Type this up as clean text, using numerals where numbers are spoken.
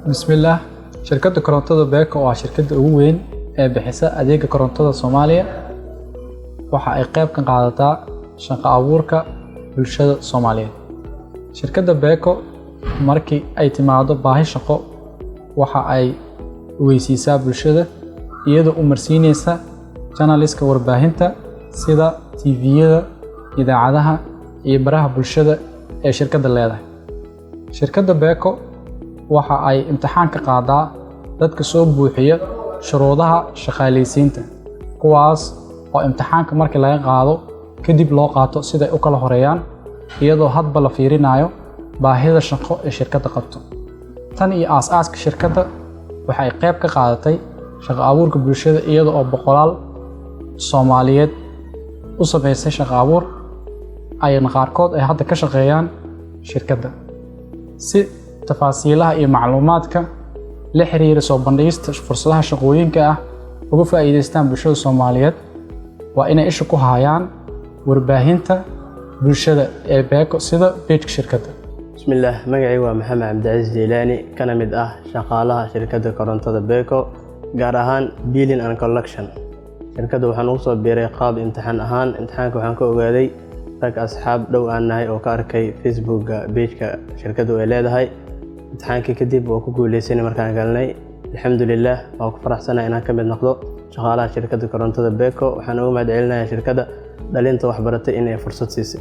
بسم الله. شركة كورنتادا بيكو waa shirkadda ugu weyn ee bixisa adeega korontada Soomaaliya. Waxa ay qayb ka qaadataa shaqo abuurka bulshada Soomaaliyeed. Shirkadda Beko markii ay timaado baahi shaqo waxa ay weysiisaa bulshada iyadoo u marsiinaysa channelska warbaahinta sida TV-yada, idaacadaha iyo baraha bulshada ee shirkadda leedahay. Shirkadda Beko waxa ay imtixaan ka qaadaa dadka soo buuxiya shuruudaha shaqaaleysiinta, kuwaas oo imtixaanka markii laga qaado kadib loo qaato sida ay u kala horeeyaan iyadoo hadba la fiirinayo baahida shaqo ee shirkadda qabto. Tan iyo aasaaska shirkadda waxa ay qayb ka qaadatay shaqo abuurka bulshada iyadoo oo boqolaal Soomaaliyeed u sameysay shaqo abuur ayna qaarkood ay hadda ka shaqeeyaan shirkadda. Si tafaasiilaha iyo macluumaadka la xiriira soo bandhigista fursadaha shaqooyinka ah uga faa'iideystaan bulshada Soomaaliyeed waa inay isha ku hayaan warbaahinta bulshada ee Beko sida page shirkadda. Bismillah, magacaygu waa Maxamed Cabdicaziz Jeylaani, kana mid ah shaqaalaha shirkadda korontada Beko, gaar ahaan billing and collection. Shirkadda waxaan ugu soo biiray qaab imtixaan ahaan. Imtixaanka waxaan ka ogaaday rag asxaab dhow aan nahay oo ka arkay Facebook page-ka shirkaddu ay leedahay. imtixaankii kadib waa ku guuleysanay markaan galnay. Alxamdulillah, waa ku faraxsanahay inaan ka mid noqdo shaqaalaha shirkadda korontada Beko. Waxaan ugu mahadcelinayaa shirkadda dhalinta waxbaratay inay fursad siisay.